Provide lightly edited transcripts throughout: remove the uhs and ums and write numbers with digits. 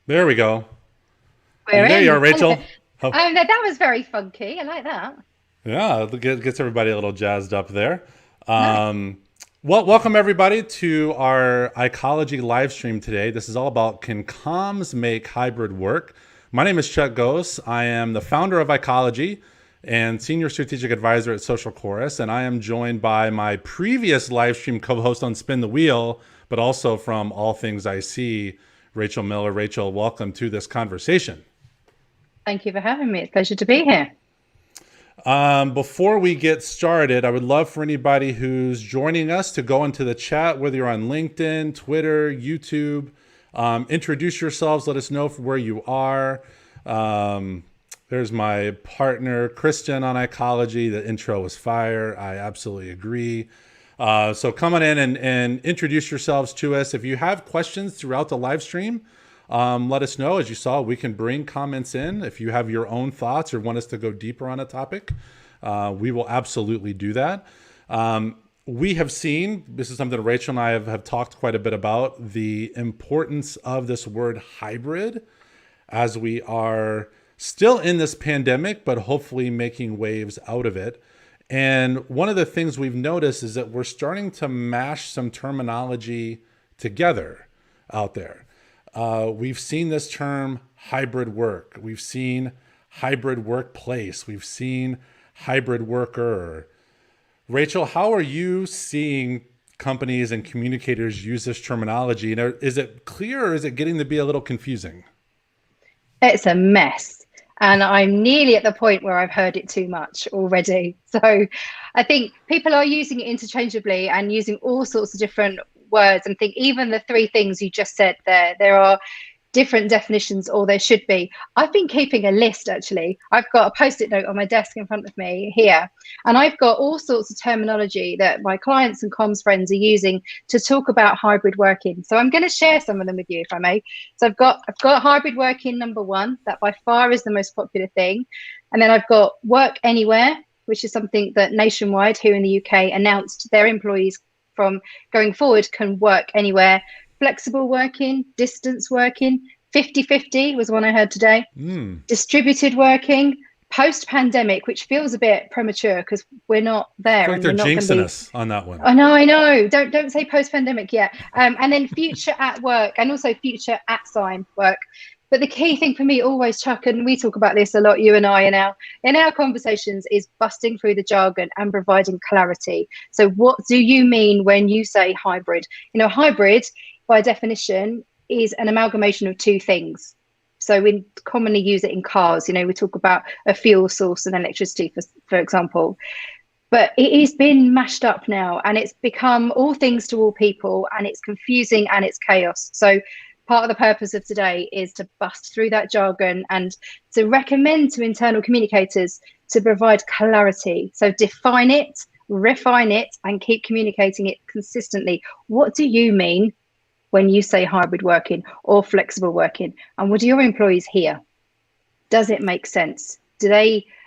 There we go. We're There you are, in. Hello. Rachel. Oh, That was very funky. I like that. yeah, gets everybody a little jazzed up there. Nice. Um, well, welcome everybody to our ICology live stream today. This is all about can comms make hybrid work? My name is Chuck Gose. I am the founder of ICology and senior strategic advisor at Social Chorus, and I am joined by my previous live stream co-host on Spin the Wheel, but also from All Things IC, Rachel Miller. Rachel, welcome to this conversation. Thank you for having me. It's a pleasure to be here. Before we get started, I would love for anybody who's joining us to go into the chat, whether you're on LinkedIn, Twitter, YouTube. Introduce yourselves. Let us know where you are. There's my partner, Christian, on ICology. The intro was fire. I absolutely agree. So come on in and introduce yourselves to us. If you have questions throughout the live stream, let us know. As you saw, we can bring comments in. If you have your own thoughts or want us to go deeper on a topic, we will absolutely do that. We have seen, this is something Rachel and I have talked quite a bit about, the importance of this word hybrid as we are still in this pandemic, but hopefully making waves out of it. And one of the things we've noticed is that we're starting to mash some terminology together out there. We've seen this term hybrid work. We've seen hybrid workplace. We've seen hybrid worker. Rachel, how are you seeing companies and communicators use this terminology? And is it clear or is it getting to be a little confusing? It's a mess. And I'm nearly at the point where I've heard it too much already. So I think people are using it interchangeably and using all sorts of different words. And think even the three things you just said there are different definitions, or there should be. I've been keeping a list actually. I've got a post-it note on my desk in front of me here, and I've got all sorts of terminology that my clients and comms friends are using to talk about hybrid working. So I'm going to share some of them with you, if I may. So I've got hybrid working number one, that by far is the most popular thing, and then I've got work anywhere, which is something that Nationwide here in the UK announced their employees from going forward can work anywhere. Flexible working, distance working, 50-50 was one I heard today. Distributed working, post-pandemic, which feels a bit premature because we're not I there feel like and they're we're not going to jinxing be. us on that one. Oh no, I know. Don't say post-pandemic yet. And then future at work, and also future at sign work. But the key thing for me always, Chuck, and we talk about this a lot, you and I, in our conversations, is busting through the jargon and providing clarity. So what do you mean when you say hybrid? Hybrid by definition is an amalgamation of two things. So we commonly use it in cars. We talk about a fuel source and electricity, for example. But it has been mashed up now, and it's become all things to all people, and it's confusing and it's chaos. So part of the purpose of today is to bust through that jargon and to recommend to internal communicators to provide clarity. So define it, refine it, and keep communicating it consistently. What do you mean when you say hybrid working or flexible working? And what do your employees hear? Does it make sense?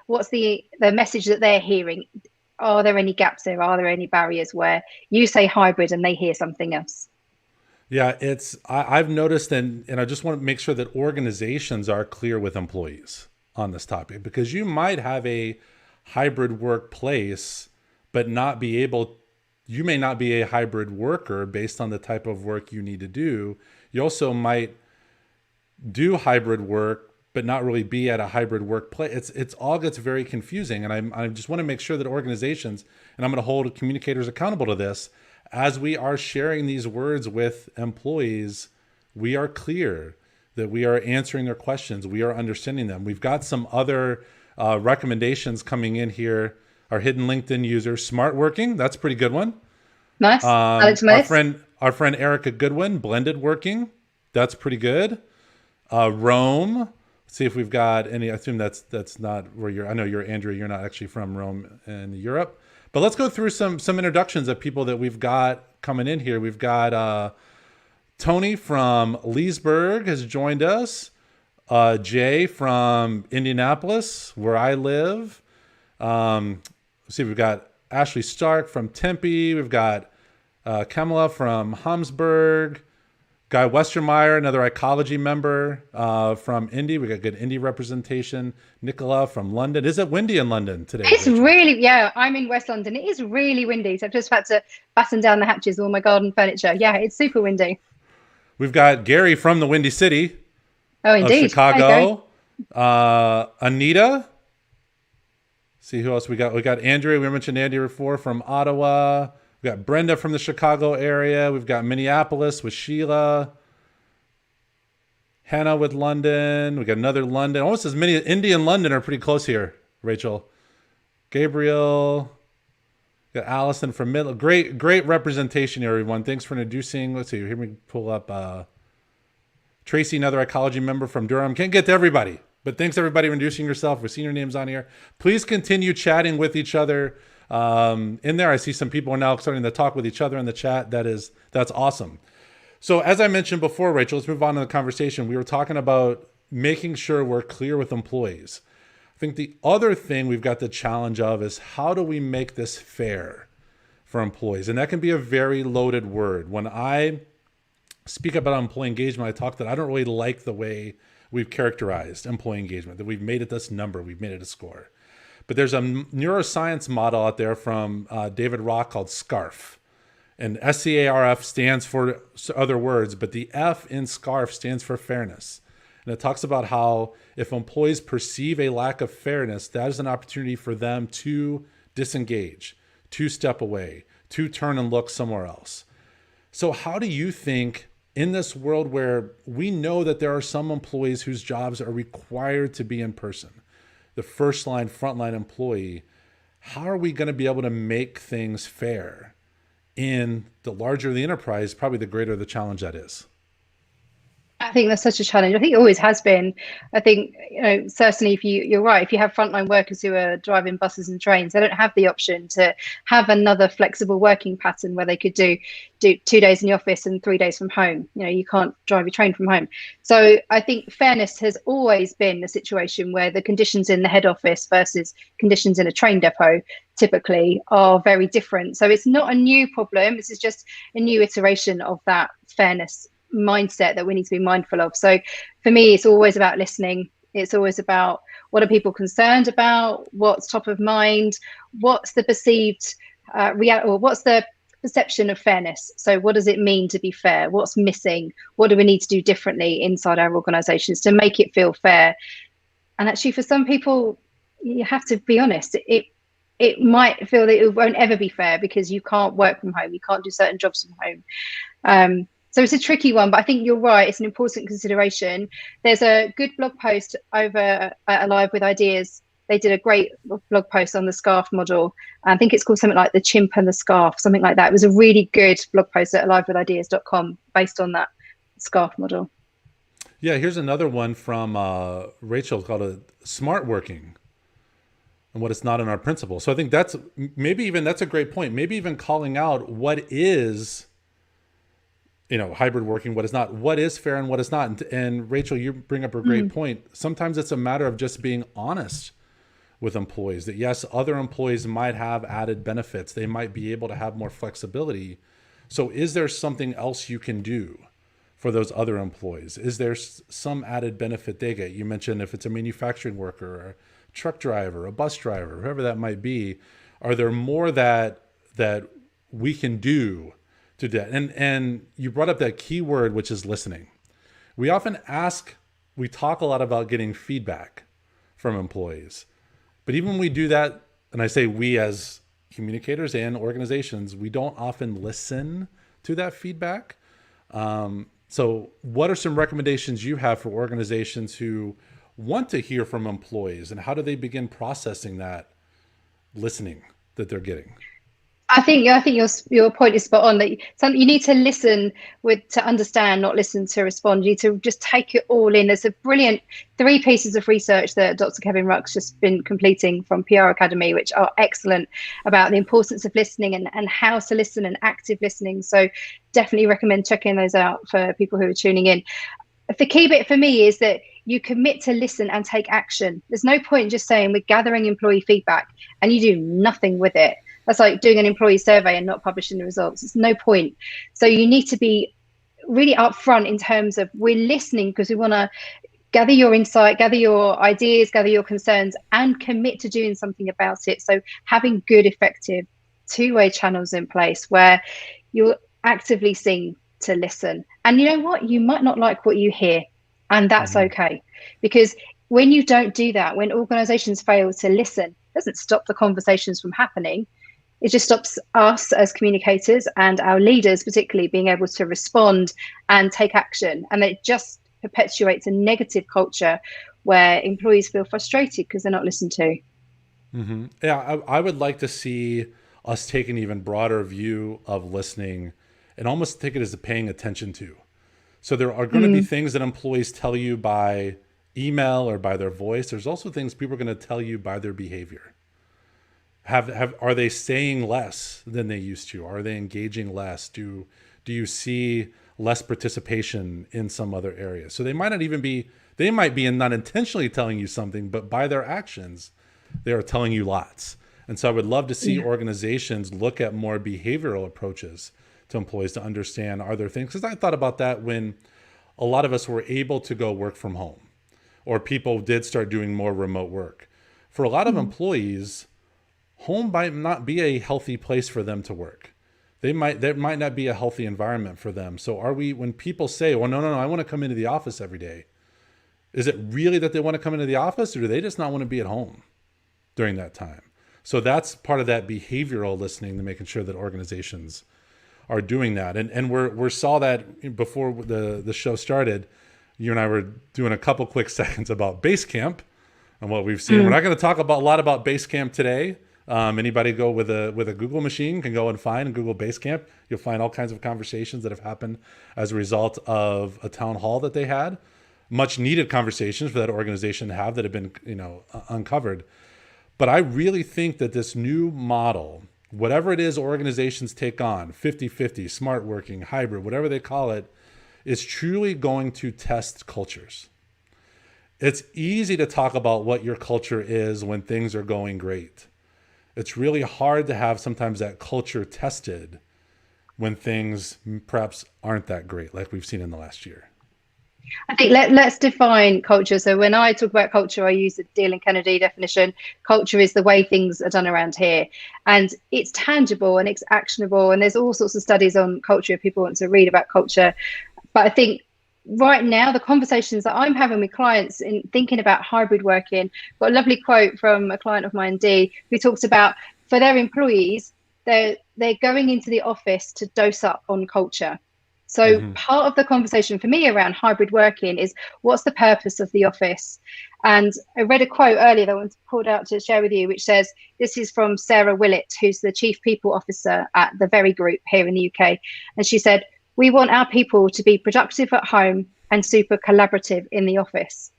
What's the message that they're hearing? Are there any gaps there? Are there any barriers where you say hybrid and they hear something else? Yeah, I've noticed, and I just want to make sure that organizations are clear with employees on this topic, because you might have a hybrid workplace, but you may not be a hybrid worker based on the type of work you need to do. You also might do hybrid work, but not really be at a hybrid workplace. It's all gets very confusing. And I just want to make sure that organizations, and I'm going to hold communicators accountable to this, as we are sharing these words with employees, we are clear that we are answering their questions. We are understanding them. We've got some other recommendations coming in here. Our hidden LinkedIn user, smart working. That's a pretty good one. Nice. Alex Our Mace. friend Erica Goodwin, blended working. That's pretty good. Rome. Let's see if we've got any. I assume that's not where you're. I know you're Andrew. You're not actually from Rome in Europe. But let's go through some introductions of people that we've got coming in here. We've got Tony from Leesburg has joined us. Jay from Indianapolis, where I live. Let's see, we've got Ashley Stark from Tempe. We've got Kamala from Hamsburg. Guy Westermeyer, another ICology member from Indy. We got good Indy representation. Nicola from London. Is it windy in London today, It's Rachel? really, yeah, I'm in West London. It is really windy. So I've just had to batten down the hatches of all my garden furniture. Yeah, it's super windy. We've got Gary from the Windy City Oh, of indeed. Chicago. Anita. See who else we got. We got Andrea. We mentioned Andy before from Ottawa. We got Brenda from the Chicago area. We've got Minneapolis with Sheila. Hannah with London. We got another London. Almost as many. Indy and London are pretty close here, Rachel. Gabriel. Got Allison from Midland. Great representation here, everyone. Thanks for introducing. Let's see. Here we pull up Tracy, another ICology member from Durham. Can't get to everybody, but thanks everybody for introducing yourself. We're seeing your names on here. Please continue chatting with each other. In there, I see some people are now starting to talk with each other in the chat. That's awesome. So as I mentioned before, Rachel, let's move on to the conversation. We were talking about making sure we're clear with employees. I think the other thing we've got the challenge of is how do we make this fair for employees? And that can be a very loaded word. When I speak about employee engagement, I talk that I don't really like the way we've characterized employee engagement, that we've made it this number, we've made it a score. But there's a neuroscience model out there from David Rock called SCARF. And SCARF stands for other words, but the F in SCARF stands for fairness. And it talks about how if employees perceive a lack of fairness, that is an opportunity for them to disengage, to step away, to turn and look somewhere else. So how do you think in this world where we know that there are some employees whose jobs are required to be in person, the first line, frontline employee, how are we going to be able to make things fair? In the larger the enterprise, probably the greater the challenge that is. I think that's such a challenge. I think it always has been. I think, certainly if you're right, if you have frontline workers who are driving buses and trains, they don't have the option to have another flexible working pattern where they could do 2 days in the office and 3 days from home. You can't drive your train from home. So I think fairness has always been the situation where the conditions in the head office versus conditions in a train depot typically are very different. So it's not a new problem. This is just a new iteration of that fairness mindset that we need to be mindful of. So for me, it's always about listening. It's always about what are people concerned about, what's top of mind, what's the perceived reality, or what's the perception of fairness. So what does it mean to be fair? What's missing? What do we need to do differently inside our organizations to make it feel fair? And actually, for some people, you have to be honest, it might feel that it won't ever be fair because you can't work from home, you can't do certain jobs from home. So it's a tricky one, but I think you're right. It's an important consideration. There's a good blog post over at Alive with Ideas. They did a great blog post on the scarf model. I think it's called something like The Chimp and the Scarf, something like that. It was a really good blog post at alivewithideas.com based on that scarf model. Yeah, here's another one from Rachel called a smart working and what it's not in our principles. So I think that's a great point. Maybe even calling out what is hybrid working, what is not, what is fair and what is not. And Rachel, you bring up a great point. Sometimes it's a matter of just being honest with employees that yes, other employees might have added benefits. They might be able to have more flexibility. So is there something else you can do for those other employees? Is there some added benefit they get? You mentioned if it's a manufacturing worker, or a truck driver, a bus driver, whoever that might be, are there more that we can do to that? And you brought up that key word, which is listening. We talk a lot about getting feedback from employees, but even when we do that, and I say we as communicators and organizations, we don't often listen to that feedback. So what are some recommendations you have for organizations who want to hear from employees, and how do they begin processing that listening that they're getting? I think your point is spot on. That you need to listen to understand, not listen to respond. You need to just take it all in. There's a brilliant 3 pieces of research that Dr. Kevin Ruck's just been completing from PR Academy, which are excellent about the importance of listening and how to listen and active listening. So definitely recommend checking those out for people who are tuning in. The key bit for me is that you commit to listen and take action. There's no point in just saying we're gathering employee feedback and you do nothing with it. That's like doing an employee survey and not publishing the results. It's no point. So you need to be really upfront in terms of we're listening because we want to gather your insight, gather your ideas, gather your concerns, and commit to doing something about it. So having good, effective two-way channels in place where you're actively seen to listen. And you know what? You might not like what you hear, and that's okay. Because when you don't do that, when organizations fail to listen, it doesn't stop the conversations from happening. It just stops us as communicators and our leaders particularly being able to respond and take action. And it just perpetuates a negative culture where employees feel frustrated because they're not listened to. Yeah, I would like to see us take an even broader view of listening and almost take it as a paying attention to. So there are going to be things that employees tell you by email or by their voice. There's also things people are going to tell you by their behavior. Are they saying less than they used to? Are they engaging less? Do you see less participation in some other area? So they might not even be, they might be not intentionally telling you something, but by their actions, they are telling you lots. And so I would love to see organizations look at more behavioral approaches to employees to understand, are there things, because I thought about that when a lot of us were able to go work from home, or people did start doing more remote work. For a lot of employees, home might not be a healthy place for them to work. There might not be a healthy environment for them. So when people say, well, no, I want to come into the office every day, is it really that they want to come into the office, or do they just not want to be at home during that time? So that's part of that behavioral listening, to making sure that organizations are doing that. And we saw that before the show started. You and I were doing a couple quick seconds about Basecamp and what we've seen. We're not going to talk a lot about Basecamp today. Anybody go with a Google machine can go and find Google Basecamp. You'll find all kinds of conversations that have happened as a result of a town hall that they had. Much needed conversations for that organization to have that have been, uncovered. But I really think that this new model, whatever it is organizations take on, 50-50, smart working, hybrid, whatever they call it, is truly going to test cultures. It's easy to talk about what your culture is when things are going great. It's really hard to have sometimes that culture tested when things perhaps aren't that great, like we've seen in the last year. I think let's define culture. So when I talk about culture, I use the Deal and Kennedy definition. Culture is the way things are done around here. And it's tangible and it's actionable. And there's all sorts of studies on culture if people want to read about culture. But I think right now, the conversations that I'm having with clients in thinking about hybrid working, got a lovely quote from a client of mine, Dee, who talks about for their employees, they're going into the office to dose up on culture. So part of the conversation for me around hybrid working is what's the purpose of the office? And I read a quote earlier that I want to pull out to share with you, which says, this is from Sarah Willett, who's the Chief People Officer at the Very Group here in the UK. And she said, we want our people to be productive at home and super collaborative in the office.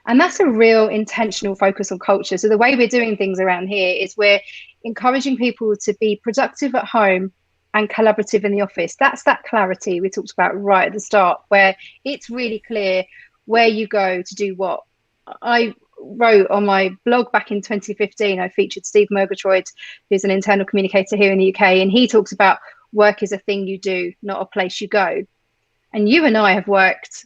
And that's a real intentional focus on culture. So the way we're doing things around here is we're encouraging people to be productive at home and collaborative in the office. That's that clarity we talked about right at the start, where it's really clear where you go to do what. I wrote on my blog back in 2015, I featured Steve Murgatroyd, who's an internal communicator here in the UK, and he talks about work is a thing you do, not a place you go. And you and I have worked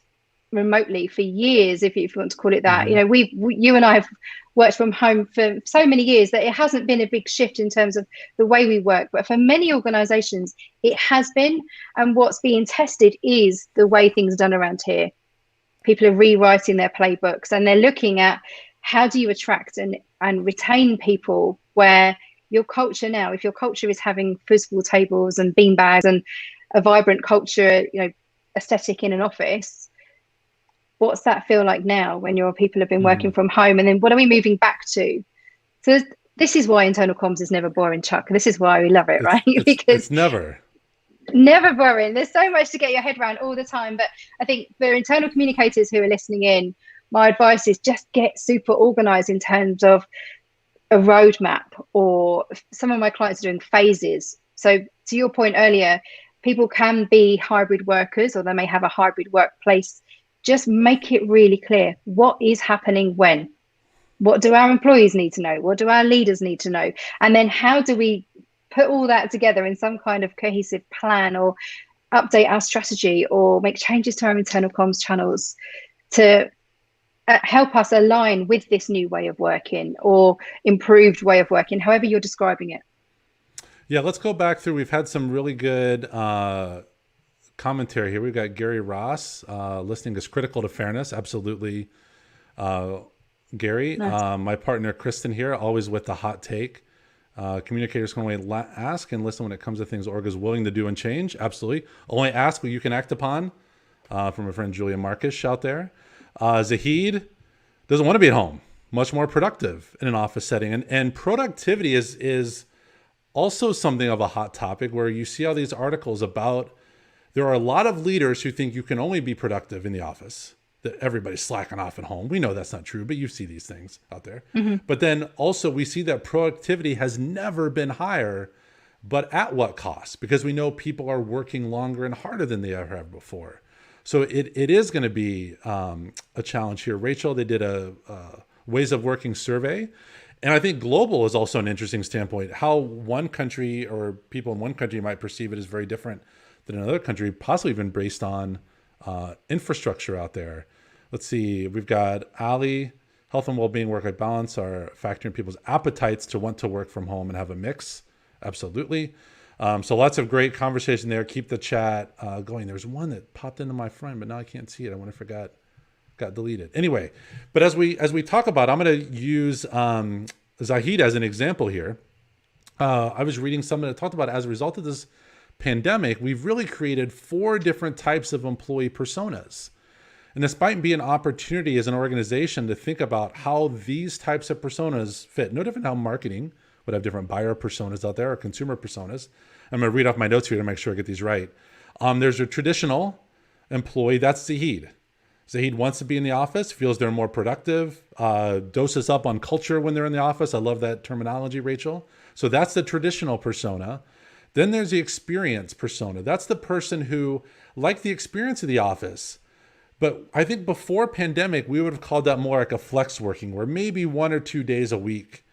remotely for years, if you want to call it that. You and I have worked from home for so many years that it hasn't been a big shift in terms of the way we work, but for many organizations it has been. And what's being tested is the way things are done around here. People are rewriting their playbooks and they're looking at how do you attract and retain people, where your culture now, if your culture is having foosball tables and beanbags and a vibrant culture, aesthetic in an office, what's that feel like now when your people have been working from home? And then what are we moving back to? So this is why internal comms is never boring, Chuck. This is why we love it, right? Because it's never boring. There's so much to get your head around all the time. But I think for internal communicators who are listening in, my advice is just get super organized in terms of a roadmap, or some of my clients are doing phases. So to your point earlier, people can be hybrid workers, or they may have a hybrid workplace. Just make it really clear what is happening when. What do our employees need to know? What do our leaders need to know? And then how do we put all that together in some kind of cohesive plan or update our strategy or make changes to our internal comms channels to help us align with this new way of working or improved way of working, however you're describing it. Yeah, let's go back through. We've had some really good commentary here. We've got Gary Ross. Listening is critical to fairness. Absolutely, Gary. Nice. My partner, Kristen here, always with the hot take. Communicators can only ask and listen when it comes to things org is willing to do and change. Absolutely. Only ask what you can act upon. From a friend, Julia Marcus, out there. Zahid doesn't want to be at home. Much more productive in an office setting. And productivity is also something of a hot topic where you see all these articles about, there are a lot of leaders who think you can only be productive in the office, that everybody's slacking off at home. We know that's not true, but you see these things out there. Mm-hmm. But then also we see that productivity has never been higher, but at what cost? Because we know people are working longer and harder than they ever have before. So it is going to be a challenge here. Rachel, they did a ways of working survey. And I think global is also an interesting standpoint. How one country or people in one country might perceive it is very different than another country, possibly even based on infrastructure out there. Let's see. We've got Ali, health and well-being, work-life balance are factoring people's appetites to want to work from home and have a mix. Absolutely. So lots of great conversation there. Keep the chat going. There's one that popped into my friend, but now I can't see it. I wonder if it got deleted. Anyway, but as we talk about, I'm going to use Zahid as an example here. I was reading something that talked about, as a result of this pandemic, we've really created 4 different types of employee personas. And despite being an opportunity as an organization to think about how these types of personas fit, no different how marketing would have different buyer personas out there or consumer personas. I'm going to read off my notes here to make sure I get these right. There's a traditional employee, that's Zahid. Zahid wants to be in the office, feels they're more productive, doses up on culture when they're in the office. I love that terminology, Rachel. So that's the traditional persona. Then there's the experience persona. That's the person who liked the experience of the office. But I think before pandemic, we would have called that more like a flex working, where maybe 1 or 2 days a week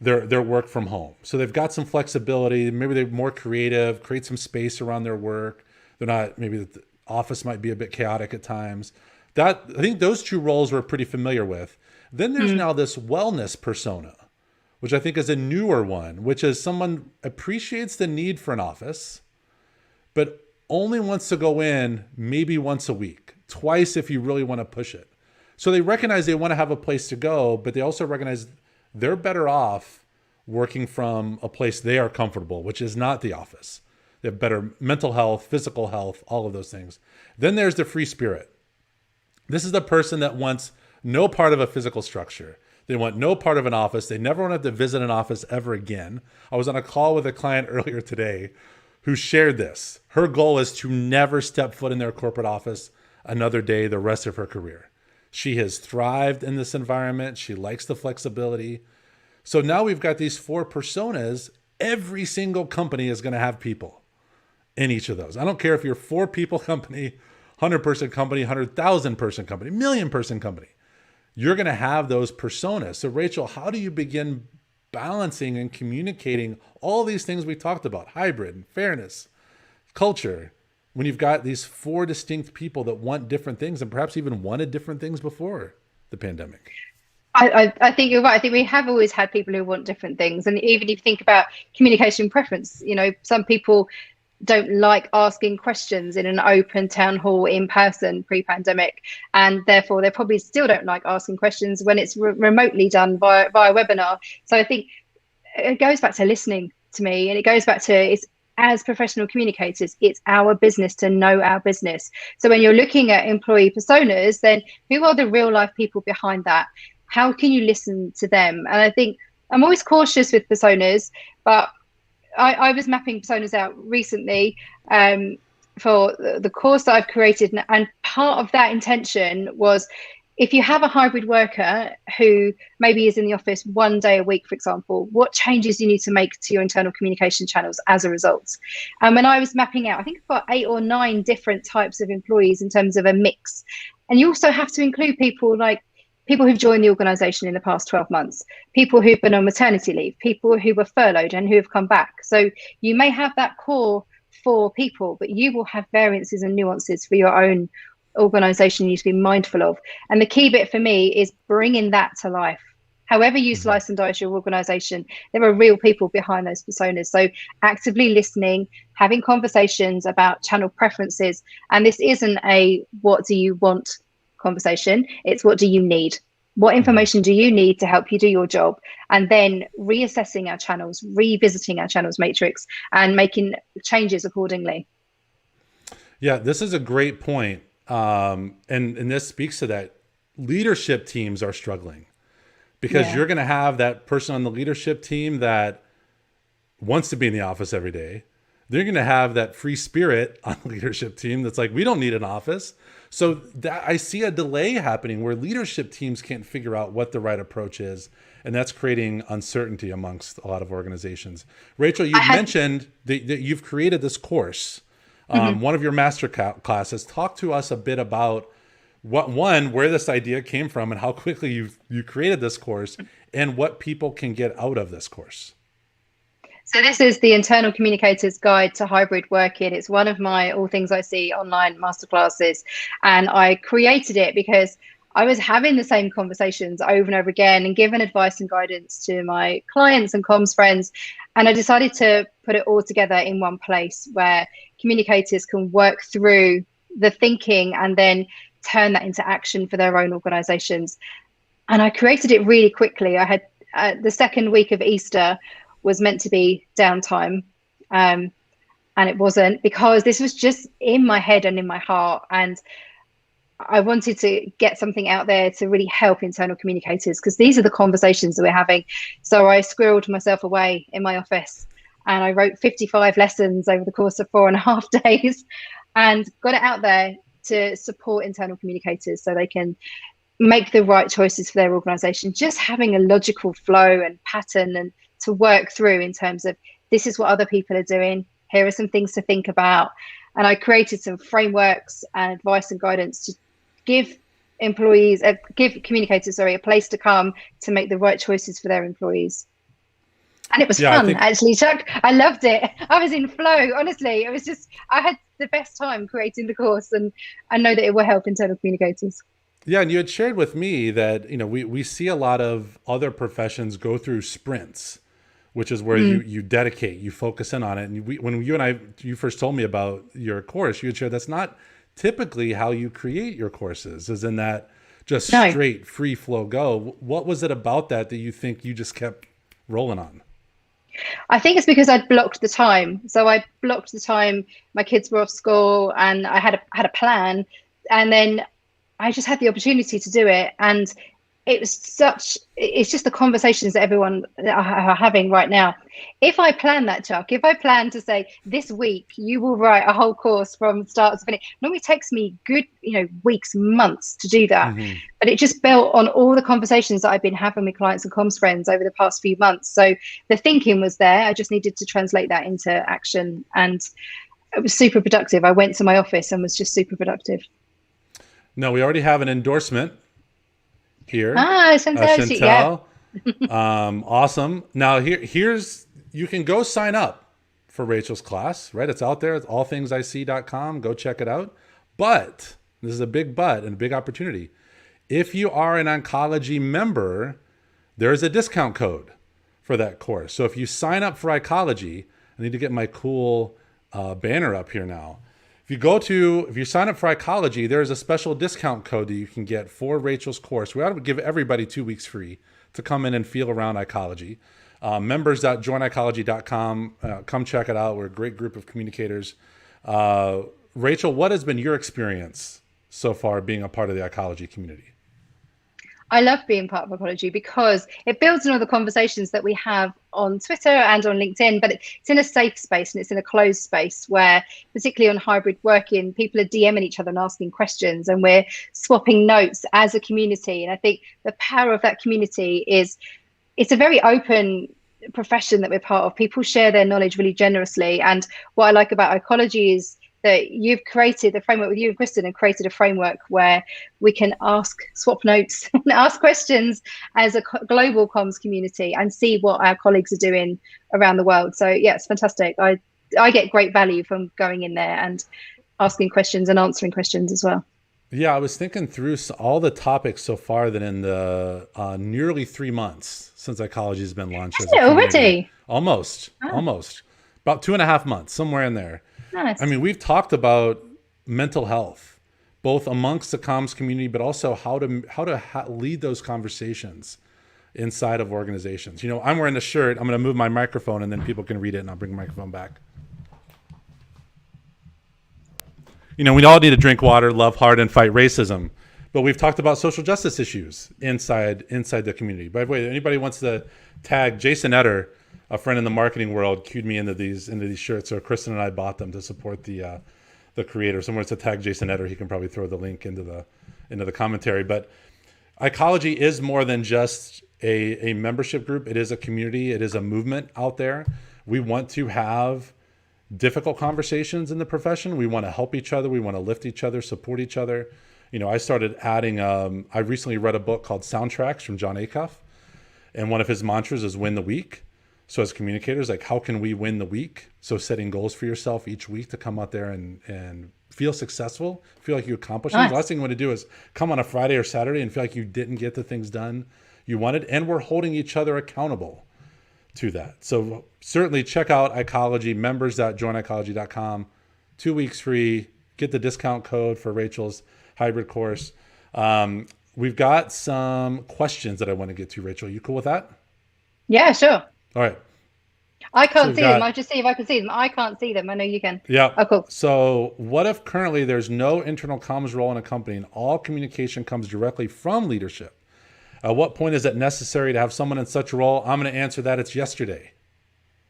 their work from home. So they've got some flexibility. Maybe they're more creative, create some space around their work. They're not, maybe the office might be a bit chaotic at times. I think those 2 roles we're pretty familiar with. Then there's now this wellness persona, which I think is a newer one, which is someone appreciates the need for an office, but only wants to go in maybe once a week, twice if you really want to push it. So they recognize they want to have a place to go, but they also recognize they're better off working from a place they are comfortable, which is not the office. They have better mental health, physical health, all of those things. Then there's the free spirit. This is the person that wants no part of a physical structure. They want no part of an office. They never want to have to visit an office ever again. I was on a call with a client earlier today who shared this. Her goal is to never step foot in their corporate office another day the rest of her career. She has thrived in this environment. She likes the flexibility. So now we've got these 4 personas. Every single company is going to have people in each of those. I don't care if you're 4 people company, 100-person company, 100,000-person company, million-person company. You're going to have those personas. So Rachel, how do you begin balancing and communicating all these things we talked about, hybrid and fairness, culture, when you've got these 4 distinct people that want different things and perhaps even wanted different things before the pandemic? I think you're right. I think we have always had people who want different things. And even if you think about communication preference, some people don't like asking questions in an open town hall in person pre-pandemic, and therefore they probably still don't like asking questions when it's remotely done via webinar. So I think it goes back to listening to me, and it goes back to, it's as professional communicators, it's our business to know our business. So when you're looking at employee personas, then who are the real life people behind that? How can you listen to them? And I think I'm always cautious with personas, but I was mapping personas out recently for the course that I've created. And part of that intention was, if you have a hybrid worker who maybe is in the office 1 day a week, for example, what changes do you need to make to your internal communication channels as a result? And when I was mapping out, I think I've got 8 or 9 different types of employees in terms of a mix. And you also have to include people like people who've joined the organization in the past 12 months, people who've been on maternity leave, people who were furloughed and who have come back. So you may have that core for people, but you will have variances and nuances for your own organization you need to be mindful of. And the key bit for me is bringing that to life. However you slice and dice your organization, there are real people behind those personas. So actively listening, having conversations about channel preferences. And this isn't a what do you want conversation, it's what do you need? What information do you need to help you do your job? And then reassessing our channels, revisiting our channels matrix, and making changes accordingly. Yeah, this is a great point. And this speaks to that. Leadership teams are struggling because you're going to have that person on the leadership team that wants to be in the office every day. They're going to have that free spirit on the leadership team that's like, we don't need an office. So that, I see a delay happening where leadership teams can't figure out what the right approach is. And that's creating uncertainty amongst a lot of organizations. Rachel, you mentioned that you've created this course. One of your master classes. Talk to us a bit about where this idea came from and how quickly you created this course and what people can get out of this course. So this is the Internal Communicators Guide to Hybrid Working. It's one of my All Things I See online masterclasses. And I created it because I was having the same conversations over and over again and giving advice and guidance to my clients and comms friends. And I decided to put it all together in one place where communicators can work through the thinking and then turn that into action for their own organizations. And I created it really quickly. I had the second week of Easter was meant to be downtime. And it wasn't, because this was just in my head and in my heart. And I wanted to get something out there to really help internal communicators, because these are the conversations that we're having. So I squirreled myself away in my office and I wrote 55 lessons over the course of 4.5 days and got it out there to support internal communicators so they can make the right choices for their organization, just having a logical flow and pattern and to work through in terms of this is what other people are doing. Here are some things to think about. And I created some frameworks and advice and guidance to give communicators, a place to come to make the right choices for their employees. And it was fun, actually, Chuck. I loved it. I was in flow, honestly. It was just, I had the best time creating the course, and I know that it will help internal communicators. Yeah, and you had shared with me that, we see a lot of other professions go through sprints, which is where you dedicate, you focus in on it. And when you first told me about your course, you had shared that's not typically how you create your courses, is in that just straight free flow go. What was it about that you think you just kept rolling on? I think it's because I'd blocked the time. So I blocked the time, my kids were off school and I had a plan, and then I just had the opportunity to do it. And it's just the conversations that everyone are having right now. If I plan that, Chuck, if I plan to say this week, you will write a whole course from start to finish, normally takes me good, weeks, months to do that. But it just built on all the conversations that I've been having with clients and comms friends over the past few months. So the thinking was there. I just needed to translate that into action. And it was super productive. I went to my office and was just super productive. No, we already have an endorsement here. Chantel. Yeah. Awesome. Now here's, you can go sign up for Rachel's class, right? It's out there. It's allthingsic.com. Go check it out. But this is a big but and a big opportunity. If you are an ICology member, there's a discount code for that course. So if you sign up for ICology, I need to get my cool banner up here now. If you sign up for ICology, there's a special discount code that you can get for Rachel's course. We ought to give everybody 2 weeks free to come in and feel around ICology. Members.joinICology.com. Come check it out. We're a great group of communicators. Rachel, what has been your experience so far being a part of the ICology community? I love being part of ICology because it builds on all the conversations that we have on Twitter and on LinkedIn, but it's in a safe space and it's in a closed space where, particularly on hybrid working, people are DMing each other and asking questions, and we're swapping notes as a community. And I think the power of that community is it's a very open profession that we're part of. People share their knowledge really generously. And what I like about ICology is that you've created a framework with you and Kristen, and created a framework where we can swap notes and ask questions as a global comms community and see what our colleagues are doing around the world. So yeah, it's fantastic. I I get great value from going in there and asking questions and answering questions as well. Yeah, I was thinking through all the topics so far that in the nearly 3 months since ICology has been launched as a community. Already? Almost. About 2.5 months, somewhere in there. Nice. I mean, we've talked about mental health, both amongst the comms community, but also how to lead those conversations inside of organizations. You know, I'm wearing a shirt. I'm going to move my microphone and then people can read it and I'll bring the microphone back. You know, we all need to drink water, love hard, and fight racism. But we've talked about social justice issues inside the community. By the way, anybody wants to tag Jason Etter, a friend in the marketing world, cued me into these shirts. So Kristen and I bought them to support the creator. Someone wants to tag Jason Etter, he can probably throw the link into the commentary. But ICology is more than just a membership group. It is a community. It is a movement out there. We want to have difficult conversations in the profession. We want to help each other. We want to lift each other, support each other. You know, I started adding, I recently read a book called Soundtracks from John Acuff. And one of his mantras is win the week. So as communicators, like, how can we win the week? So setting goals for yourself each week to come out there and feel successful, feel like you accomplished things. The last thing you want to do is come on a Friday or Saturday and feel like you didn't get the things done you wanted. And we're holding each other accountable to that. So certainly check out ICology, members.joinicology.com, 2 weeks free, get the discount code for Rachel's hybrid course. We've got some questions that I want to get to, Rachel. You cool with that? Yeah, sure. All right. I can't see them. I just see if I can see them. I can't see them. I know you can. Yeah. Oh, cool. So what if currently there's no internal comms role in a company and all communication comes directly from leadership? At what point is it necessary to have someone in such a role? I'm going to answer that it's yesterday.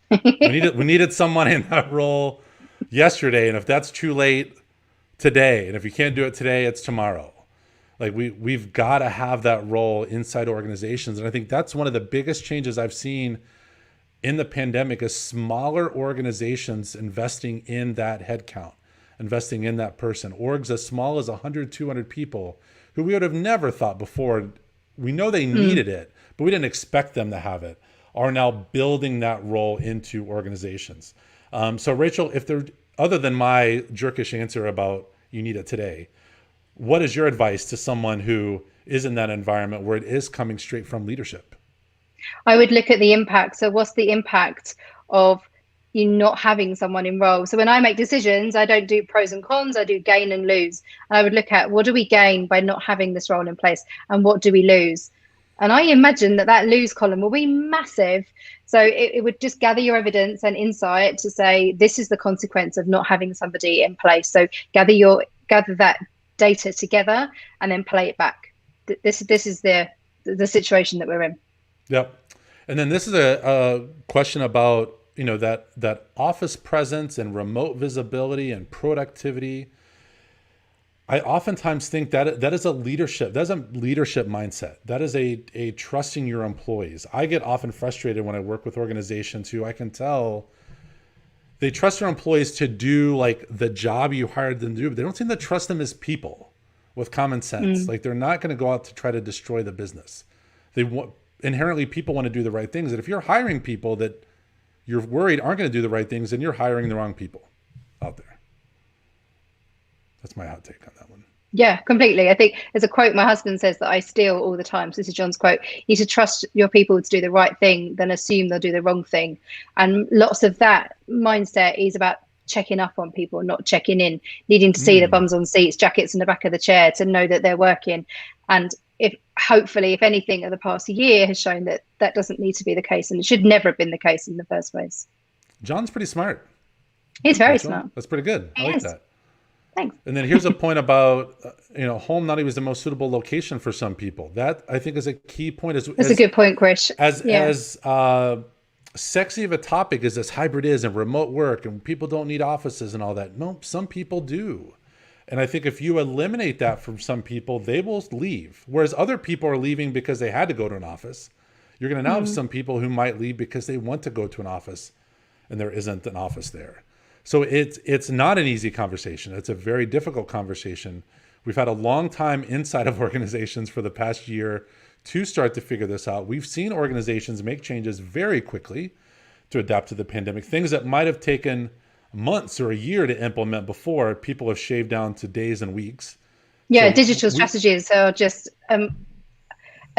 We needed someone in that role yesterday. And if that's too late, today. And if you can't do it today, it's tomorrow. Like we've got to have that role inside organizations. And I think that's one of the biggest changes I've seen in the pandemic is smaller organizations investing in that headcount, investing in that person. Orgs as small as 100, 200 people who we would have never thought before. We know they needed it, but we didn't expect them to have it, are now building that role into organizations. So Rachel, if there, other than my jerkish answer about you need it today, what is your advice to someone who is in that environment where it is coming straight from leadership? I would look at the impact. So what's the impact of you not having someone in role? So when I make decisions, I don't do pros and cons, I do gain and lose. And I would look at what do we gain by not having this role in place and what do we lose? And I imagine that lose column will be massive. So it would just gather your evidence and insight to say, this is the consequence of not having somebody in place. So gather that data together and then play it back. This is the situation that we're in. Yep. And then this is a question about, you know, that office presence and remote visibility and productivity. I oftentimes think that is a leadership mindset. That is a trusting your employees. I get often frustrated when I work with organizations who I can tell they trust their employees to do like the job you hired them to do, but they don't seem to trust them as people with common sense. Like they're not going to go out to try to destroy the business. Inherently people want to do the right things. And if you're hiring people that you're worried aren't going to do the right things, then you're hiring the wrong people out there. That's my hot take on that one. Yeah, completely. I think there's a quote my husband says that I steal all the time. So this is John's quote. You should trust your people to do the right thing, then assume they'll do the wrong thing. And lots of that mindset is about checking up on people, not checking in, needing to see the bums on seats, jackets in the back of the chair to know that they're working. And hopefully, if anything, of the past year has shown that doesn't need to be the case, and it should never have been the case in the first place. John's pretty smart. He's very smart. That's pretty good. I like that. Thanks. And then here's a point about, home not always the most suitable location for some people. That I think is a key point. That's a good point, Krish. As sexy of a topic as this hybrid is and remote work and people don't need offices and all that. No, some people do. And I think if you eliminate that from some people, they will leave. Whereas other people are leaving because they had to go to an office. You're going to now have some people who might leave because they want to go to an office and there isn't an office there. So it's not an easy conversation. It's a very difficult conversation. We've had a long time inside of organizations for the past year to start to figure this out. We've seen organizations make changes very quickly to adapt to the pandemic. Things that might have taken months or a year to implement before, people have shaved down to days and weeks. Yeah, So digital strategies are just a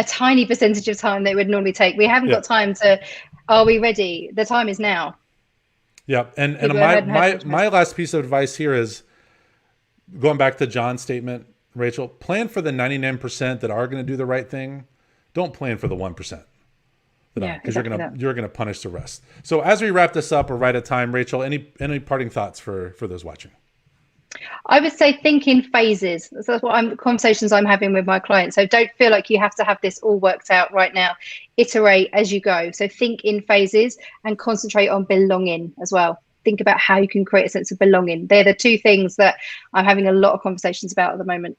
tiny percentage of time they would normally take. We haven't got time to, are we ready? The time is now. Yeah. And my last piece of advice here is going back to John's statement, Rachel, plan for the 99% that are going to do the right thing. Don't plan for the 1%. Because you're gonna punish the rest. So as we wrap this up, we're right at time. Rachel, any parting thoughts for those watching? I would say think in phases. So that's what conversations I'm having with my clients. So don't feel like you have to have this all worked out right now. Iterate as you go. So think in phases and concentrate on belonging as well. Think about how you can create a sense of belonging. They're the two things that I'm having a lot of conversations about at the moment.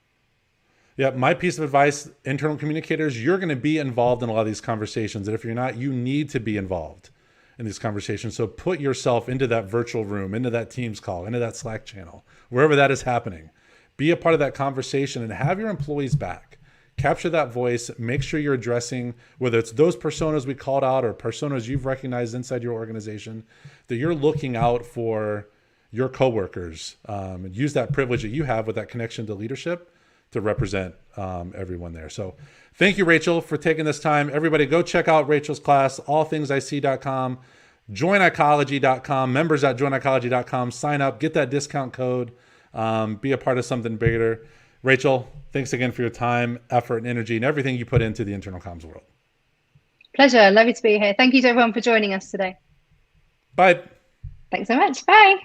Yeah, my piece of advice, internal communicators, you're going to be involved in a lot of these conversations. And if you're not, you need to be involved in these conversations. So put yourself into that virtual room, into that Teams call, into that Slack channel, wherever that is happening. Be a part of that conversation and have your employees back. Capture that voice. Make sure you're addressing, whether it's those personas we called out or personas you've recognized inside your organization, that you're looking out for your coworkers. And use that privilege that you have with that connection to leadership to represent everyone there. So thank you, Rachel, for taking this time. Everybody go check out Rachel's class, allthingsic.com, joinicology.com, members.joinicology.com, sign up, get that discount code, be a part of something bigger. Rachel, thanks again for your time, effort, and energy, and everything you put into the internal comms world. Pleasure. Lovely to be here. Thank you to everyone for joining us today. Bye. Thanks so much. Bye.